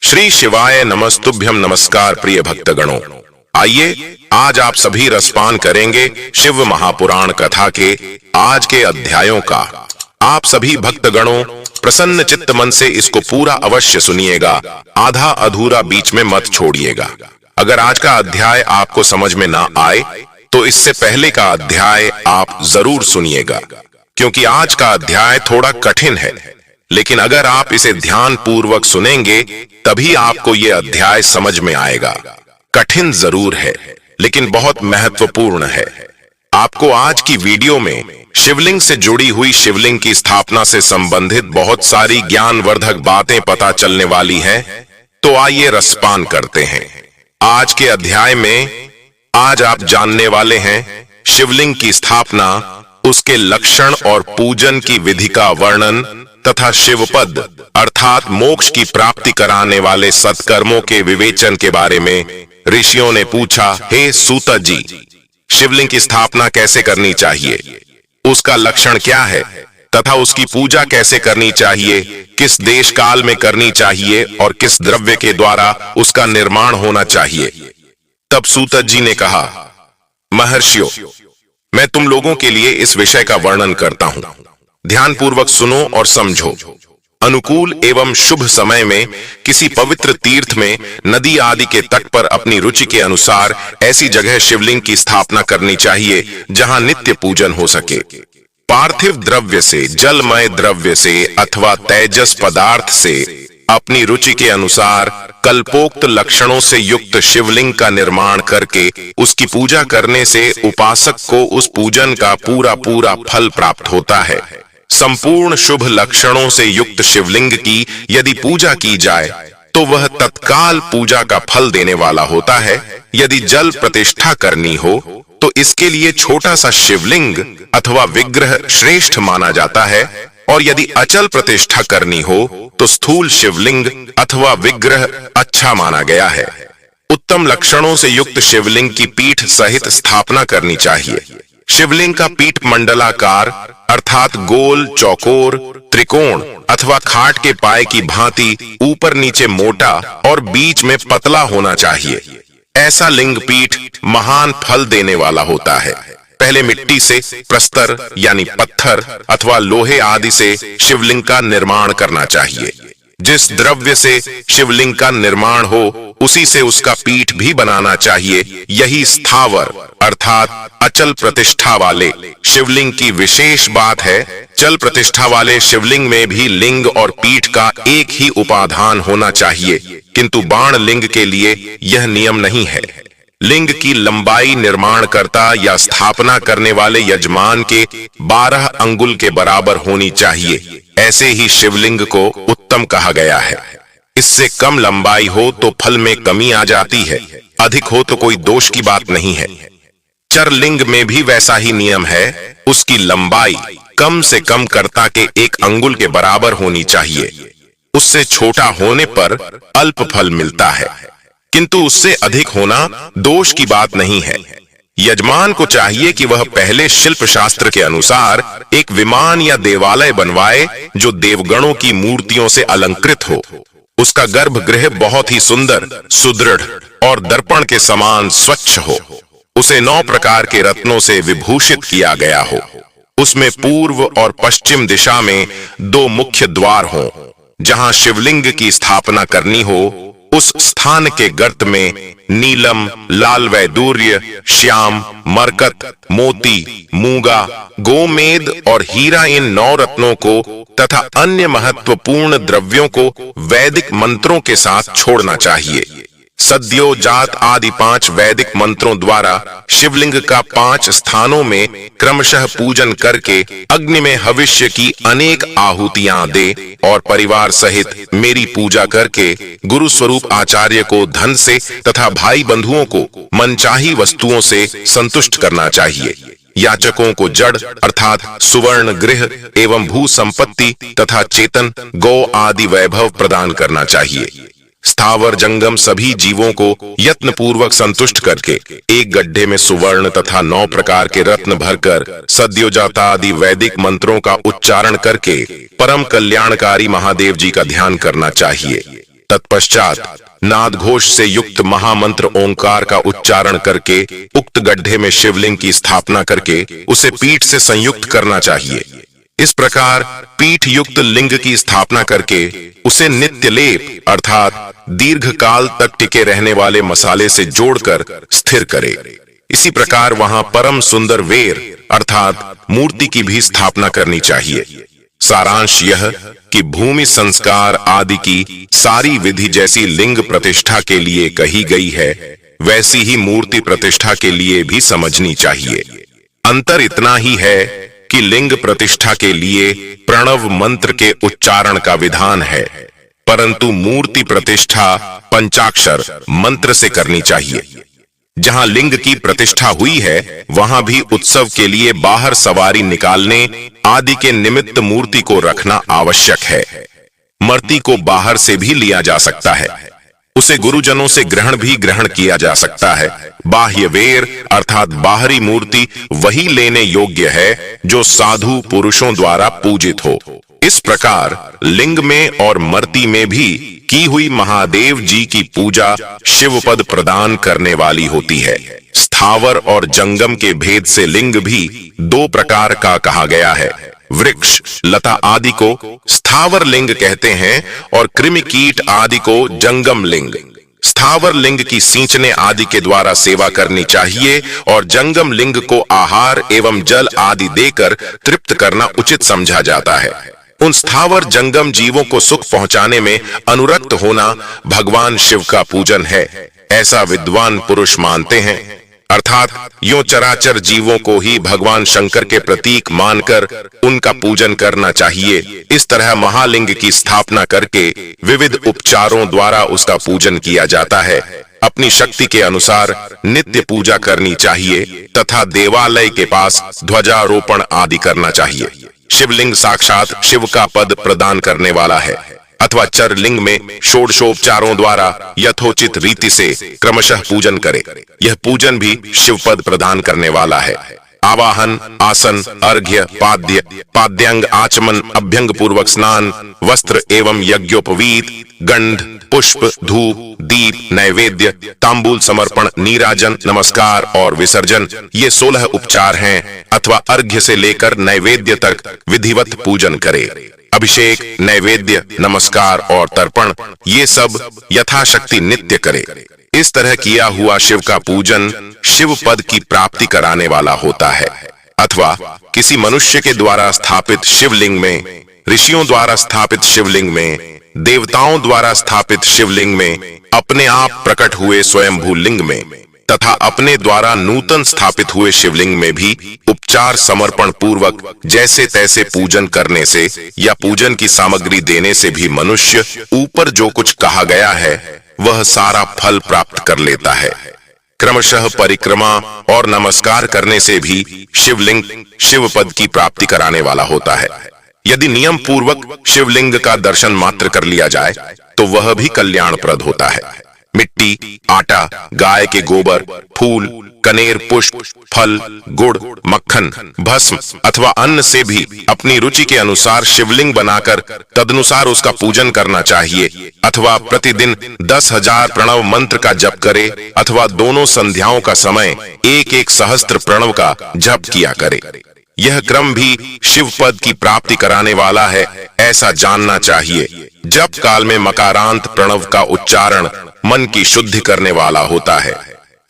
श्री शिवाय नमस्तुभ्यम। नमस्कार प्रिय भक्तगणों, आइए आज आप सभी रसपान करेंगे शिव महापुराण कथा के आज के अध्यायों का। आप सभी भक्तगणों प्रसन्न चित्त मन से इसको पूरा अवश्य सुनिएगा, आधा अधूरा बीच में मत छोड़िएगा। अगर आज का अध्याय आपको समझ में ना आए तो इससे पहले का अध्याय आप जरूर सुनिएगा, क्योंकि आज का अध्याय थोड़ा कठिन है। लेकिन अगर आप इसे ध्यान पूर्वक सुनेंगे तभी आपको ये अध्याय समझ में आएगा। कठिन जरूर है लेकिन बहुत महत्वपूर्ण है। आपको आज की वीडियो में शिवलिंग से जुड़ी हुई शिवलिंग की स्थापना से संबंधित बहुत सारी ज्ञानवर्धक बातें पता चलने वाली हैं। तो आइए रसपान करते हैं। आज के अध्याय में आज आप जानने वाले हैं शिवलिंग की स्थापना, उसके लक्षण और पूजन की विधि का वर्णन तथा शिवपद अर्थात मोक्ष की प्राप्ति कराने वाले सत्कर्मों के विवेचन के बारे में। ऋषियों ने पूछा, हे सूत जी, शिवलिंग की स्थापना कैसे करनी चाहिए, उसका लक्षण क्या है तथा उसकी पूजा कैसे करनी चाहिए, किस देश काल में करनी चाहिए और किस द्रव्य के द्वारा उसका निर्माण होना चाहिए। तब सूत जी ने कहा, महर्षियों, मैं तुम लोगों के लिए इस विषय का वर्णन करता हूं। ध्यान पूर्वक सुनो और समझो। अनुकूल एवं शुभ समय में किसी पवित्र तीर्थ में, नदी आदि के तट पर अपनी रुचि के अनुसार ऐसी जगह शिवलिंग की स्थापना करनी चाहिए जहां नित्य पूजन हो सके। पार्थिव द्रव्य से, जलमय द्रव्य से अथवा तेजस पदार्थ से अपनी रुचि के अनुसार कल्पोक्त लक्षणों से युक्त शिवलिंग का निर्माण करके उसकी पूजा करने से उपासक को उस पूजन का पूरा फल प्राप्त होता है। संपूर्ण शुभ लक्षणों से युक्त शिवलिंग की यदि पूजा की जाए तो वह तत्काल पूजा का फल देने वाला होता है। यदि जल प्रतिष्ठा करनी हो तो इसके लिए छोटा सा शिवलिंग अथवा विग्रह श्रेष्ठ माना जाता है, और यदि अचल प्रतिष्ठा करनी हो तो स्थूल शिवलिंग अथवा विग्रह अच्छा माना गया है। उत्तम लक्षणों से युक्त शिवलिंग की पीठ सहित स्थापना करनी चाहिए। शिवलिंग का पीठ मंडलाकार अर्थात गोल, चौकोर, त्रिकोण अथवा खाट के पाए की भांति ऊपर नीचे मोटा और बीच में पतला होना चाहिए। ऐसा लिंग पीठ महान फल देने वाला होता है। पहले मिट्टी से, प्रस्तर यानी पत्थर अथवा लोहे आदि से शिवलिंग का निर्माण करना चाहिए। जिस द्रव्य से शिवलिंग का निर्माण हो उसी से उसका पीठ भी बनाना चाहिए। यही स्थावर अर्थात अचल प्रतिष्ठा वाले शिवलिंग की विशेष बात है। चल प्रतिष्ठा वाले शिवलिंग में भी लिंग और पीठ का एक ही उपादान होना चाहिए, किंतु बाण लिंग के लिए यह नियम नहीं है। लिंग की लंबाई निर्माणकर्ता या स्थापना करने वाले यजमान के 12 अंगुल के बराबर होनी चाहिए। ऐसे ही शिवलिंग को उत्तम कहा गया है। इससे कम लंबाई हो तो फल में कमी आ जाती है, अधिक हो तो कोई दोष की बात नहीं है। चरलिंग में भी वैसा ही नियम है। उसकी लंबाई कम से कम कर्ता के 1 अंगुल के बराबर होनी चाहिए। उससे छोटा होने पर अल्प फल मिलता है, किंतु उससे अधिक होना दोष की बात नहीं है। यजमान को चाहिए कि वह पहले शिल्प शास्त्र के अनुसार एक विमान या देवालय बनवाए जो देवगणों की मूर्तियों से अलंकृत हो। उसका गर्भगृह बहुत ही सुंदर, सुदृढ़ और दर्पण के समान स्वच्छ हो। उसे 9 प्रकार के रत्नों से विभूषित किया गया हो। उसमें पूर्व और पश्चिम दिशा में 2 मुख्य द्वार हों। जहां शिवलिंग की स्थापना करनी हो उस स्थान के गर्त में नीलम, लाल वैदूर्य, श्याम, मरकत, मोती, मूंगा, गोमेद और हीरा इन 9 रत्नों को तथा अन्य महत्वपूर्ण द्रव्यों को वैदिक मंत्रों के साथ छोड़ना चाहिए। सद्यो जात आदि 5 वैदिक मंत्रों द्वारा शिवलिंग का 5 स्थानों में क्रमशः पूजन करके अग्नि में हविष्य की अनेक आहुतियां दे और परिवार सहित मेरी पूजा करके गुरु स्वरूप आचार्य को धन से तथा भाई बंधुओं को मनचाही वस्तुओं से संतुष्ट करना चाहिए। याचकों को जड़ अर्थात सुवर्ण, गृह एवं भू संपत्ति तथा चेतन, गौ आदि वैभव प्रदान करना चाहिए। स्थावर जंगम सभी जीवों को यत्न पूर्वक संतुष्ट करके एक गड्ढे में सुवर्ण तथा 9 प्रकार के रत्न भरकर सद्योजाता आदि वैदिक मंत्रों का उच्चारण करके परम कल्याणकारी महादेव जी का ध्यान करना चाहिए। तत्पश्चात नाद घोष से युक्त महामंत्र ओंकार का उच्चारण करके उक्त गड्ढे में शिवलिंग की स्थापना करके उसे पीठ से संयुक्त करना चाहिए। इस प्रकार पीठ युक्त लिंग की स्थापना करके उसे नित्य लेप अर्थात दीर्घ काल तक टिके रहने वाले मसाले से जोड़कर स्थिर करे। इसी प्रकार वहां परम सुंदर वेर अर्थात मूर्ति की भी स्थापना करनी चाहिए। सारांश यह कि भूमि संस्कार आदि की सारी विधि जैसी लिंग प्रतिष्ठा के लिए कही गई है, वैसी ही मूर्ति प्रतिष्ठा के लिए भी समझनी चाहिए। अंतर इतना ही है कि लिंग प्रतिष्ठा के लिए प्रणव मंत्र के उच्चारण का विधान है, परंतु मूर्ति प्रतिष्ठा पंचाक्षर मंत्र से करनी चाहिए। जहां लिंग की प्रतिष्ठा हुई है वहां भी उत्सव के लिए बाहर सवारी निकालने आदि के निमित्त मूर्ति को रखना आवश्यक है। मूर्ति को बाहर से भी लिया जा सकता है, उसे गुरुजनों से ग्रहण किया जा सकता है। बाह्य वेर अर्थात बाहरी मूर्ति वही लेने योग्य है जो साधु पुरुषों द्वारा पूजित हो। इस प्रकार लिंग में और मूर्ति में भी की हुई महादेव जी की पूजा शिवपद प्रदान करने वाली होती है। स्थावर और जंगम के भेद से लिंग भी दो प्रकार का कहा गया है। वृक्ष लता आदि को स्थावर लिंग कहते हैं और कृमि कीट आदि को जंगम लिंग। स्थावर लिंग की सींचने आदि के द्वारा सेवा करनी चाहिए और जंगम लिंग को आहार एवं जल आदि देकर तृप्त करना उचित समझा जाता है। उन स्थावर जंगम जीवों को सुख पहुंचाने में अनुरक्त होना भगवान शिव का पूजन है, ऐसा विद्वान पुरुष मानते हैं। अर्थात यो चराचर जीवों को ही भगवान शंकर के प्रतीक मानकर उनका पूजन करना चाहिए। इस तरह महालिंग की स्थापना करके विविध उपचारों द्वारा उसका पूजन किया जाता है। अपनी शक्ति के अनुसार नित्य पूजा करनी चाहिए तथा देवालय के पास ध्वजारोपण आदि करना चाहिए। शिवलिंग साक्षात शिव का पद प्रदान करने वाला है अथवा चरलिंग में षोडशोपचारों द्वारा यथोचित रीति से क्रमशः पूजन करे। यह पूजन भी शिव पद प्रदान करने वाला है। आवाहन, आसन, अर्घ्य, पाद्य, पाद्यांग, आचमन, अभ्यंग पूर्वक स्नान, वस्त्र एवं यज्ञोपवीत, गंध, पुष्प, धूप, दीप, नैवेद्य, तांबूल समर्पण, नीराजन, नमस्कार और विसर्जन, ये 16 उपचार हैं अथवा अर्घ्य से लेकर नैवेद्य तक विधिवत पूजन करे। अभिषेक, नैवेद्य, नमस्कार और तर्पण ये सब यथाशक्ति नित्य करे। इस तरह किया हुआ शिव का पूजन शिव पद की प्राप्ति कराने वाला होता है। अथवा किसी मनुष्य के द्वारा स्थापित शिवलिंग में, ऋषियों द्वारा स्थापित शिवलिंग में, देवताओं द्वारा स्थापित शिवलिंग में, अपने आप प्रकट हुए स्वयंभू लिंग में तथा अपने द्वारा नूतन स्थापित हुए शिवलिंग में भी उपचार समर्पण पूर्वक जैसे तैसे पूजन करने से या पूजन की सामग्री देने से भी मनुष्य ऊपर जो कुछ कहा गया है वह सारा फल प्राप्त कर लेता है। क्रमशः परिक्रमा और नमस्कार करने से भी शिवलिंग शिव पद की प्राप्ति कराने वाला होता है। यदि नियम पूर्वक शिवलिंग का दर्शन मात्र कर लिया जाए तो वह भी कल्याणप्रद होता है। मिट्टी, आटा, गाय के गोबर, फूल, कनेर, पुष्प, फल, गुड़, मक्खन, भस्म अथवा अन्न से भी अपनी रुचि के अनुसार शिवलिंग बनाकर तदनुसार उसका पूजन करना चाहिए। अथवा प्रतिदिन 10,000 प्रणव मंत्र का जप करे अथवा दोनों संध्याओं का समय 1-1 सहस्त्र प्रणव का जप किया करे। यह क्रम भी शिव पद की प्राप्ति कराने वाला है, ऐसा जानना चाहिए। जप काल में मकारांत प्रणव का उच्चारण मन की शुद्धि करने वाला होता है।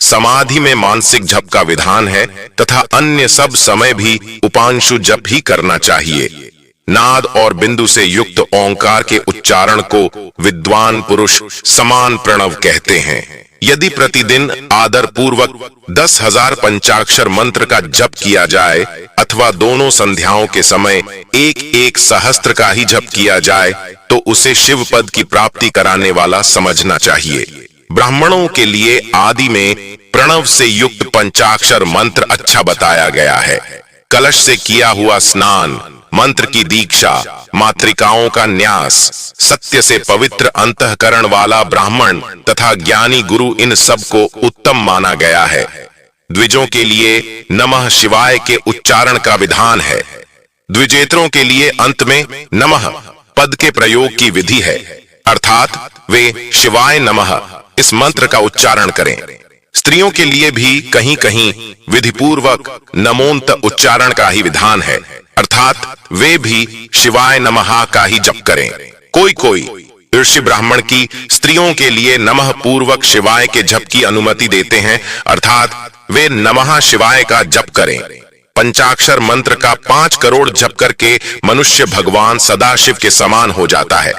समाधि में मानसिक जप का विधान है तथा अन्य सब समय भी उपांशु जप ही करना चाहिए। नाद और बिंदु से युक्त ओंकार के उच्चारण को विद्वान पुरुष समान प्रणव कहते हैं। यदि प्रतिदिन आदर पूर्वक 10,000 पंचाक्षर मंत्र का जप किया जाए अथवा दोनों संध्याओं के समय 1-1 सहस्त्र का ही जप किया जाए तो उसे शिव पद की प्राप्ति कराने वाला समझना चाहिए। ब्राह्मणों के लिए आदि में प्रणव से युक्त पंचाक्षर मंत्र अच्छा बताया गया है। कलश से किया हुआ स्नान, मंत्र की दीक्षा, मातृकाओं का न्यास, सत्य से पवित्र अंतःकरण वाला ब्राह्मण तथा ज्ञानी गुरु, इन सब को उत्तम माना गया है। द्विजों के लिए नमः शिवाय के उच्चारण का विधान है। द्विजेतरों के लिए अंत में नमः पद के प्रयोग की विधि है। अर्थात वे शिवाय नमः इस मंत्र का उच्चारण करें। स्त्रियों के लिए भी कहीं कहीं विधिपूर्वक नमोन्त उच्चारण का ही विधान है, अर्थात वे भी शिवाय नमः का ही जप करें। कोई ऋषि ब्राह्मण की स्त्रियों के लिए नमः पूर्वक शिवाय के जप की अनुमति देते हैं, अर्थात वे नमः शिवाय का जप करें। पंचाक्षर मंत्र का 5 करोड़ जप करके मनुष्य भगवान सदाशिव के समान हो जाता है।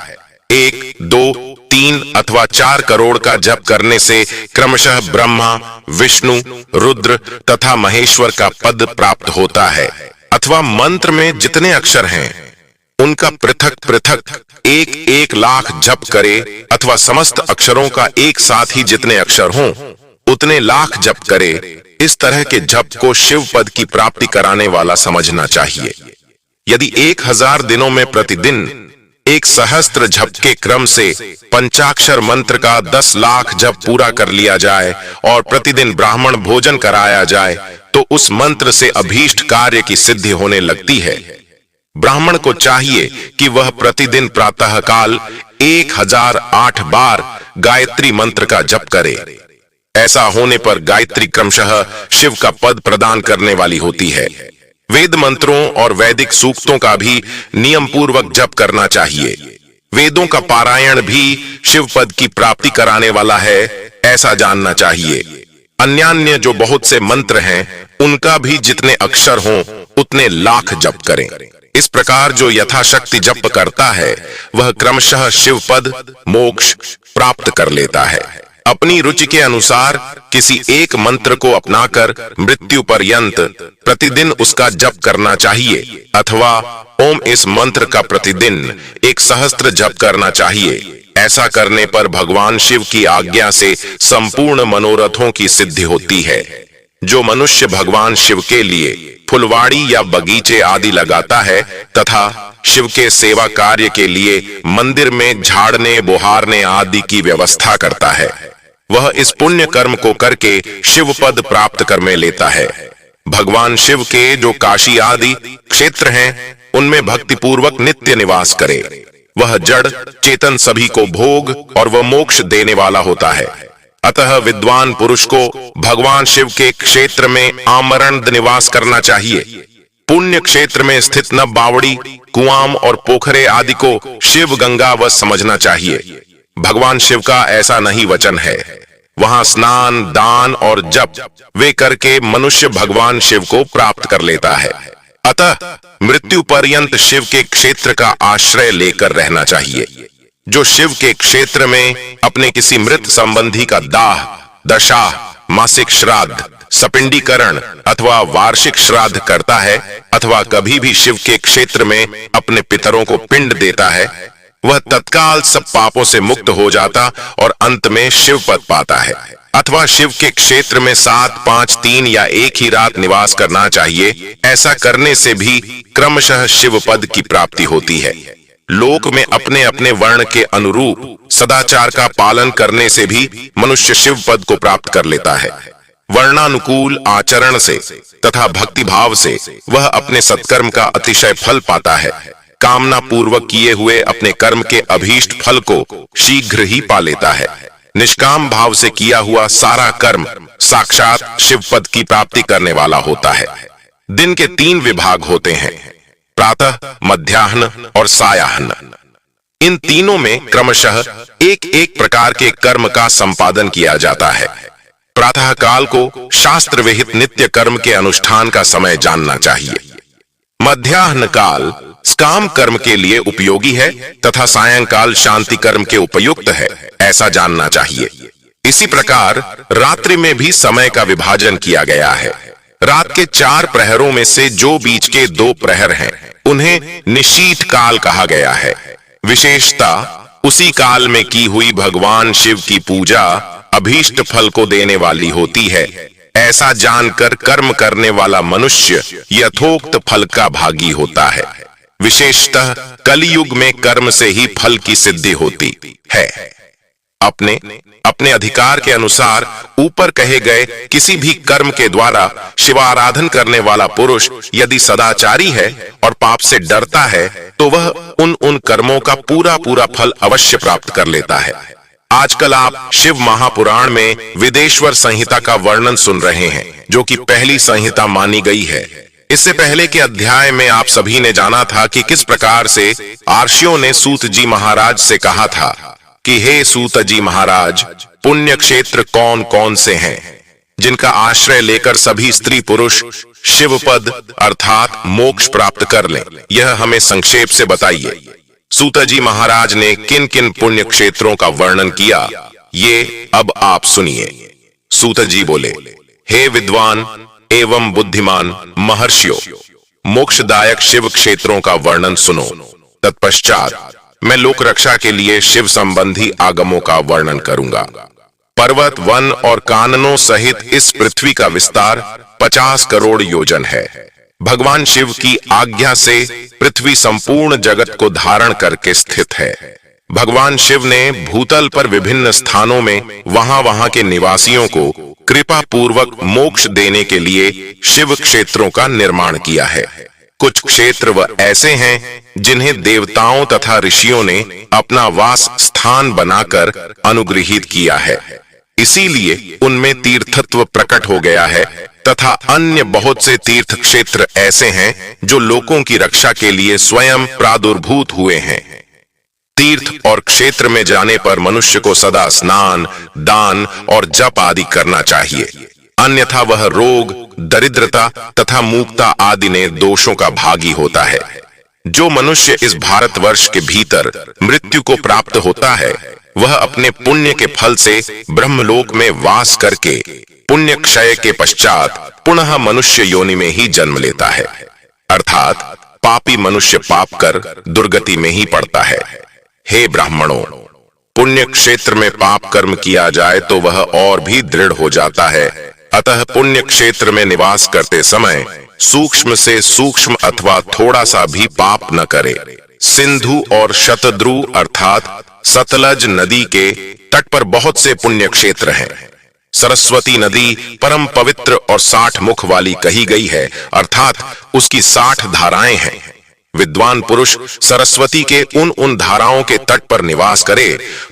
1, 2, 3 अथवा 4 करोड़ का जप करने से क्रमशः ब्रह्मा, विष्णु, रुद्र तथा महेश्वर का पद प्राप्त होता है। अथवा मंत्र में जितने अक्षर हैं उनका पृथक पृथक 1 लाख जप करे, अथवा समस्त अक्षरों का एक साथ ही जितने अक्षर हों उतने लाख जप करे। इस तरह के जप को शिव पद की प्राप्ति कराने वाला समझना चाहिए। यदि 1000 दिनों में प्रतिदिन 1 सहस्त्र जप के क्रम से पंचाक्षर मंत्र का 10 लाख जप पूरा कर लिया जाए और प्रतिदिन ब्राह्मण भोजन कराया जाए तो उस मंत्र से अभीष्ट कार्य की सिद्धि होने लगती है। ब्राह्मण को चाहिए कि वह प्रतिदिन प्रातःकाल 1008 बार गायत्री मंत्र का जप करे। ऐसा होने पर गायत्री क्रमशः शिव का पद प्रदान करने वाली होती है। वेद मंत्रों और वैदिक सूक्तों का भी नियम पूर्वक जप करना चाहिए। वेदों का पारायण भी शिव पद की प्राप्ति कराने वाला है, ऐसा जानना चाहिए। अन्यान्य जो बहुत से मंत्र हैं उनका भी जितने अक्षर हों उतने लाख जप करें। इस प्रकार जो यथाशक्ति जप करता है वह क्रमशः शिव पद मोक्ष प्राप्त कर लेता है। अपनी रुचि के अनुसार किसी एक मंत्र को अपनाकर मृत्यु पर्यंत प्रतिदिन उसका जप करना चाहिए, अथवा ओम इस मंत्र का प्रतिदिन 1 सहस्त्र जप करना चाहिए। ऐसा करने पर भगवान शिव की आज्ञा से संपूर्ण मनोरथों की सिद्धि होती है। जो मनुष्य भगवान शिव के लिए फुलवाड़ी या बगीचे आदि लगाता है तथा शिव के सेवा कार्य के लिए मंदिर में झाड़ने बुहारने आदि की व्यवस्था करता है, वह इस पुण्य कर्म को करके शिव पद प्राप्त कर में लेता है। भगवान शिव के जो काशी आदि क्षेत्र हैं उनमें भक्ति पूर्वक नित्य निवास करे। वह जड़ चेतन सभी को भोग और वह मोक्ष देने वाला होता है। अतः विद्वान पुरुष को भगवान शिव के क्षेत्र में आमरण निवास करना चाहिए। पुण्य क्षेत्र में स्थित नव बावड़ी, कुआम और पोखरे आदि को शिव गंगा व समझना चाहिए। भगवान शिव का ऐसा नहीं वचन है। वहां स्नान, दान और जप वे करके मनुष्य भगवान शिव को प्राप्त कर लेता है। अतः मृत्यु पर्यंत शिव के क्षेत्र का आश्रय लेकर रहना चाहिए। जो शिव के क्षेत्र में अपने किसी मृत संबंधी का दाह, दशा, मासिक श्राद्ध, सपिंडीकरण अथवा वार्षिक श्राद्ध करता है, अथवा कभी भी शिव के क्षेत्र में अपने पितरों को पिंड देता है, वह तत्काल सब पापों से मुक्त हो जाता और अंत में शिव पद पाता है। अथवा शिव के क्षेत्र में 7, 5, 3 या 1 ही रात निवास करना चाहिए। ऐसा करने से भी क्रमशः शिव पद की प्राप्ति होती है। लोक में अपने अपने वर्ण के अनुरूप सदाचार का पालन करने से भी मनुष्य शिव पद को प्राप्त कर लेता है। वर्णानुकूल आचरण से तथा भक्ति भाव से वह अपने सत्कर्म का अतिशय फल पाता है। कामना पूर्वक किए हुए अपने कर्म के अभीष्ट फल को शीघ्र ही पा लेता है। निष्काम भाव से किया हुआ सारा कर्म साक्षात शिव पद की प्राप्ति करने वाला होता है। दिन के 3 विभाग होते हैं, प्रातः, मध्याह्न और सायाह्न। इन तीनों में क्रमशः एक एक प्रकार के कर्म का संपादन किया जाता है। प्रातः काल को शास्त्र विहित नित्य कर्म के अनुष्ठान का समय जानना चाहिए। मध्याह्न काल काम कर्म के लिए उपयोगी है तथा सायंकाल शांति कर्म के उपयुक्त है, ऐसा जानना चाहिए। इसी प्रकार रात्रि में भी समय का विभाजन किया गया है। रात के 4 प्रहरों में से जो बीच के 2 प्रहर हैं उन्हें निशीथ काल कहा गया है। विशेषता उसी काल में की हुई भगवान शिव की पूजा अभीष्ट फल को देने वाली होती है। ऐसा जानकर कर्म करने वाला मनुष्य यथोक्त फल का भागी होता है। विशेषतः कलयुग में कर्म से ही फल की सिद्धि होती है। अपने अपने अधिकार के अनुसार ऊपर कहे गए किसी भी कर्म के द्वारा शिवाराधन करने वाला पुरुष यदि सदाचारी है और पाप से डरता है तो वह उन कर्मों का पूरा पूरा फल अवश्य प्राप्त कर लेता है। आजकल आप शिव महापुराण में विदेश्वर संहिता का वर्णन सुन रहे हैं, जो कि पहली संहिता मानी गई है। इससे पहले के अध्याय में आप सभी ने जाना था कि किस प्रकार से आर्षियों ने सूत जी महाराज से कहा था कि हे सूत जी महाराज, पुण्य क्षेत्र कौन कौन से हैं जिनका आश्रय लेकर सभी स्त्री पुरुष शिव पद अर्थात मोक्ष प्राप्त कर लें, यह हमें संक्षेप से बताइए। सूत जी महाराज ने किन किन पुण्य क्षेत्रों का वर्णन किया, ये अब आप सुनिए। सूत जी बोले, हे विद्वान एवं बुद्धिमान महर्षियों, मोक्षदायक शिव क्षेत्रों का वर्णन सुनो। तत्पश्चात मैं लोक रक्षा के लिए शिव संबंधी आगमों का वर्णन करूंगा। पर्वत, वन और काननों सहित इस पृथ्वी का विस्तार 50 करोड़ योजन है। भगवान शिव की आज्ञा से पृथ्वी संपूर्ण जगत को धारण करके स्थित है। भगवान शिव ने भूतल पर विभिन्न स्थानों में वहां के निवासियों को कृपा पूर्वक मोक्ष देने के लिए शिव क्षेत्रों का निर्माण किया है। कुछ क्षेत्र वह ऐसे हैं जिन्हें देवताओं तथा ऋषियों ने अपना वास स्थान बनाकर अनुग्रहित किया है, इसीलिए उनमें तीर्थत्व प्रकट हो गया है। तथा अन्य बहुत से तीर्थ क्षेत्र ऐसे हैं जो लोगों की रक्षा के लिए स्वयं प्रादुर्भूत हुए हैं। तीर्थ और क्षेत्र में जाने पर मनुष्य को सदा स्नान, दान और जप आदि करना चाहिए, अन्यथा वह रोग, दरिद्रता तथा मूकता आदि ने दोषों का भागी होता है। जो मनुष्य इस भारतवर्ष के भीतर मृत्यु को प्राप्त होता है, वह अपने पुण्य के फल से ब्रह्मलोक में वास करके पुण्य क्षय के पश्चात पुनः मनुष्य योनि में ही जन्म लेता है, अर्थात पापी मनुष्य पाप कर दुर्गति में ही पड़ता है। हे ब्राह्मणों, पुण्य क्षेत्र में पाप कर्म किया जाए तो वह और भी दृढ़ हो जाता है। अतः पुण्य क्षेत्र में निवास करते समय सूक्ष्म से सूक्ष्म अथवा थोड़ा सा भी पाप न करे। सिंधु और शतद्रु अर्थात सतलज नदी के तट पर बहुत से पुण्य क्षेत्र हैं। सरस्वती नदी परम पवित्र और 60 मुख वाली कही गई है, अर्थात उसकी 60 धाराएं हैं। विद्वान पुरुष सरस्वती के उन धाराओं के तट पर निवास करे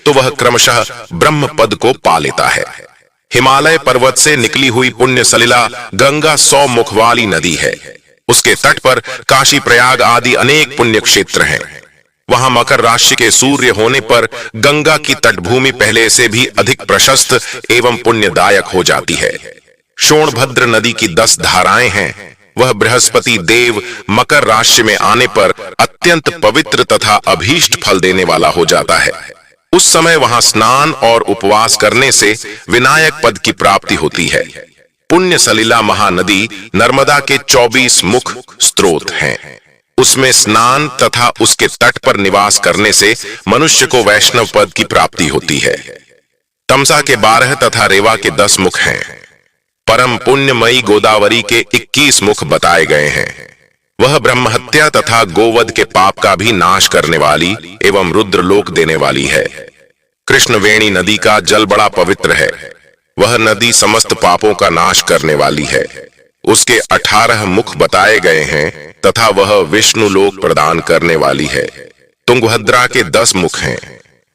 तो वह क्रमशः ब्रह्म पद को पा लेता है। हिमालय पर्वत से निकली हुई पुण्य सलिला गंगा 100 मुख वाली नदी है। उसके तट पर काशी, प्रयाग आदि अनेक पुण्य क्षेत्र हैं। वहां मकर राशि के सूर्य होने पर गंगा की तटभूमि पहले से भी अधिक प्रशस्त एवं पुण्यदायक हो जाती है। सोनभद्र नदी की 10 धाराएं हैं। वह बृहस्पति देव मकर राशि में आने पर अत्यंत पवित्र तथा अभीष्ट फल देने वाला हो जाता है। उस समय वहां स्नान और उपवास करने से विनायक पद की प्राप्ति होती है। पुण्य सलिला महानदी नर्मदा के 24 मुख स्रोत हैं। उसमें स्नान तथा उसके तट पर निवास करने से मनुष्य को वैष्णव पद की प्राप्ति होती है। तमसा के 12 तथा रेवा के 10 मुख हैं। परम पुण्यमयी गोदावरी के 21 मुख बताए गए हैं। वह ब्रह्महत्या तथा गोवध के पाप का भी नाश करने वाली एवं रुद्रलोक देने वाली है। कृष्णवेणी नदी का जल बड़ा पवित्र है। वह नदी समस्त पापों का नाश करने वाली है। उसके 18 मुख बताए गए हैं तथा वह विष्णु लोक प्रदान करने वाली है। तुंगभद्रा के 10 मुख हैं।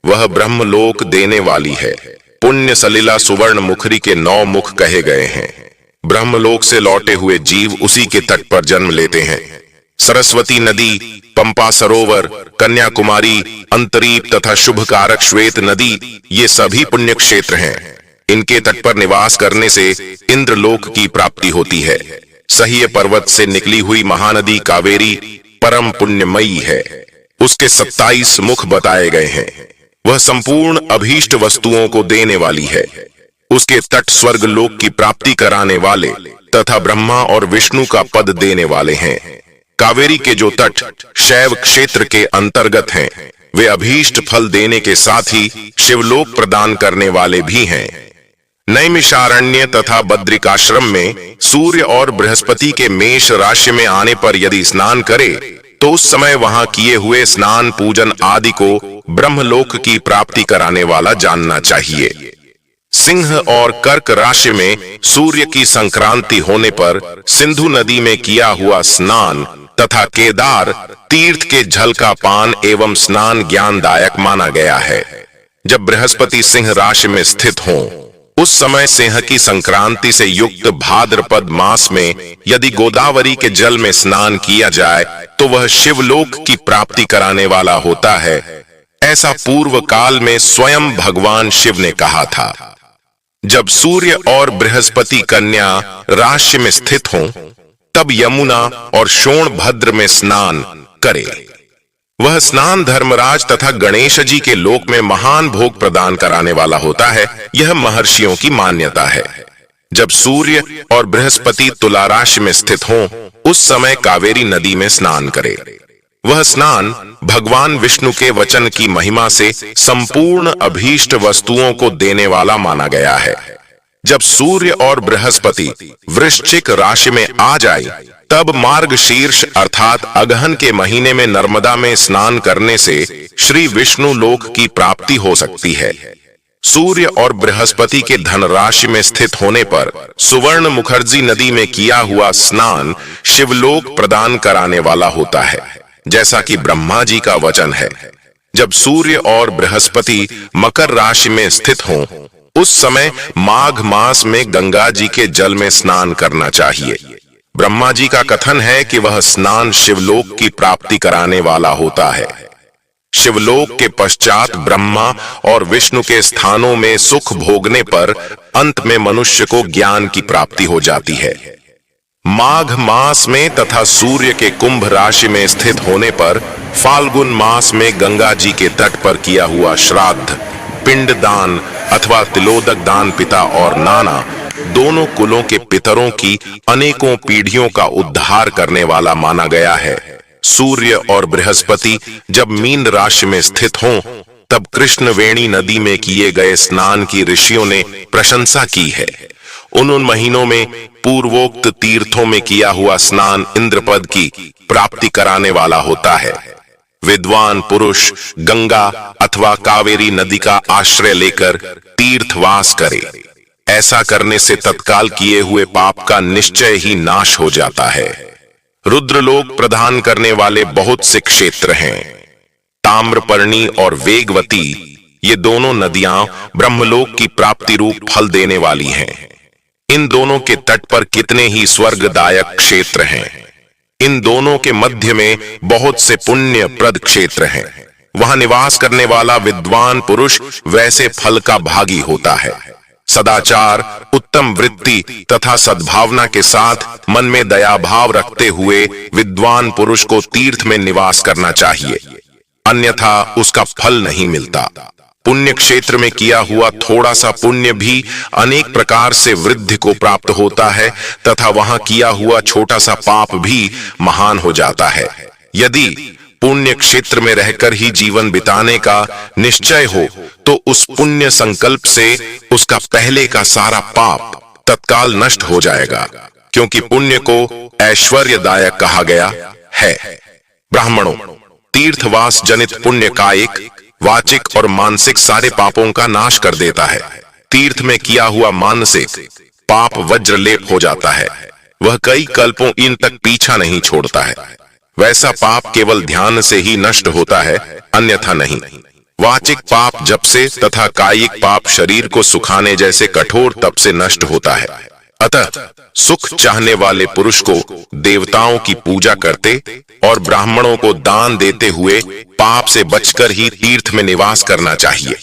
वह ब्रह्मलोक देने वाली है। पुण्य सलिला सुवर्ण मुखरी के 9 मुख कहे गए हैं। ब्रह्मलोक से लौटे हुए जीव उसी के तट पर जन्म लेते हैं। सरस्वती नदी, पंपा सरोवर, कन्याकुमारी, अंतरीप तथा शुभकारक श्वेत नदी, ये सभी पुण्य क्षेत्र हैं। इनके तट पर निवास करने से इंद्रलोक की प्राप्ति होती है। सह्य पर्वत से निकली हुई महानदी कावेरी परम पुण्यमयी है। उसके 27 मुख बताए गए हैं। वह संपूर्ण अभीष्ट वस्तुओं को देने वाली है। उसके तट स्वर्ग लोक की प्राप्ति कराने वाले तथा ब्रह्मा और विष्णु का पद देने वाले हैं। कावेरी के जो तट शैव क्षेत्र के अंतर्गत हैं, वे अभीष्ट फल देने के साथ ही शिवलोक प्रदान करने वाले भी हैं। नैमिषारण्य तथा बद्रिकाश्रम में सूर्य और बृहस्पति के मेष राशि में आने पर यदि स्नान करे तो उस समय वहां किए हुए स्नान पूजन आदि को ब्रह्मलोक की प्राप्ति कराने वाला जानना चाहिए। सिंह और कर्क राशि में सूर्य की संक्रांति होने पर सिंधु नदी में किया हुआ स्नान तथा केदार तीर्थ के जल का पान एवं स्नान ज्ञानदायक माना गया है। जब बृहस्पति सिंह राशि में स्थित हों, उस समय सिंह की संक्रांति से युक्त भाद्रपद मास में यदि गोदावरी के जल में स्नान किया जाए तो वह शिवलोक की प्राप्ति कराने वाला होता है। ऐसा पूर्व काल में स्वयं भगवान शिव ने कहा था। जब सूर्य और बृहस्पति कन्या राशि में स्थित हों, तब यमुना और शोणभद्र में स्नान करे। वह स्नान धर्मराज तथा गणेश जी के लोक में महान भोग प्रदान कराने वाला होता है। यह महर्षियों की मान्यता है। जब सूर्य और बृहस्पति तुला राशि में स्थित हों, उस समय कावेरी नदी में स्नान करे। वह स्नान भगवान विष्णु के वचन की महिमा से संपूर्ण अभीष्ट वस्तुओं को देने वाला माना गया है। जब सूर्य और बृहस्पति वृश्चिक राशि में आ जाए, तब मार्गशीर्ष अर्थात अगहन के महीने में नर्मदा में स्नान करने से श्री विष्णु लोक की प्राप्ति हो सकती है। सूर्य और बृहस्पति के धन राशि में स्थित होने पर सुवर्ण मुखर्जी नदी में किया हुआ स्नान शिवलोक प्रदान कराने वाला होता है, जैसा कि ब्रह्मा जी का वचन है। जब सूर्य और बृहस्पति मकर राशि में स्थित हों, उस समय माघ मास में गंगा जी के जल में स्नान करना चाहिए। ब्रह्मा जी का कथन है कि वह स्नान शिवलोक की प्राप्ति कराने वाला होता है। शिवलोक के पश्चात ब्रह्मा और विष्णु के स्थानों में सुख भोगने पर अंत में मनुष्य को ज्ञान की प्राप्ति हो जाती है। माघ मास में तथा सूर्य के कुंभ राशि में स्थित होने पर फाल्गुन मास में गंगा जी के तट पर किया हुआ श्राद्ध, पिंड दान अथवा तिलोदक दान पिता और नाना दोनों कुलों के पितरों की अनेकों पीढ़ियों का उद्धार करने वाला माना गया है। सूर्य और बृहस्पति जब मीन राशि में स्थित हों, तब कृष्णवेणी नदी में किए गए स्नान की ऋषियों ने प्रशंसा की है। उन महीनों में पूर्वोक्त तीर्थों में किया हुआ स्नान इंद्रपद की प्राप्ति कराने वाला होता है। विद्वान पुरुष गंगा अथवा कावेरी नदी का आश्रय लेकर तीर्थवास करे। ऐसा करने से तत्काल किए हुए पाप का निश्चय ही नाश हो जाता है। रुद्रलोक प्रदान करने वाले बहुत से क्षेत्र हैं। ताम्रपर्णी और वेगवती ये दोनों नदियां ब्रह्मलोक की प्राप्ति रूप फल देने वाली हैं। इन दोनों के तट पर कितने ही स्वर्गदायक क्षेत्र हैं। इन दोनों के मध्य में बहुत से पुण्य प्रद क्षेत्र हैं। वहां निवास करने वाला विद्वान पुरुष वैसे फल का भागी होता है। सदाचार, उत्तम वृत्ति तथा सद्भावना के साथ मन में दया भाव रखते हुए विद्वान पुरुष को तीर्थ में निवास करना चाहिए, अन्यथा उसका फल नहीं मिलता। पुण्य क्षेत्र में किया हुआ थोड़ा सा पुण्य भी अनेक प्रकार से वृद्धि को प्राप्त होता है तथा वहां किया हुआ छोटा सा पाप भी महान हो जाता है। यदि पुण्य क्षेत्र में रहकर ही जीवन बिताने का निश्चय हो तो उस पुण्य संकल्प से उसका पहले का सारा पाप तत्काल नष्ट हो जाएगा, क्योंकि पुण्य को ऐश्वर्यदायक कहा गया है। ब्राह्मणों, तीर्थवास जनित पुण्य कायिक, वाचिक और मानसिक सारे पापों का नाश कर देता है। तीर्थ में किया हुआ मानसिक पाप वज्रलेप हो जाता है। वह कई कल्पों इन तक पीछा नहीं छोड़ता है। वैसा पाप केवल ध्यान से ही नष्ट होता है, अन्यथा नहीं। वाचिक पाप जप से तथा कायिक पाप शरीर को सुखाने जैसे कठोर तप से नष्ट होता है। अतः सुख चाहने वाले पुरुष को देवताओं की पूजा करते और ब्राह्मणों को दान देते हुए पाप से बचकर ही तीर्थ में निवास करना चाहिए।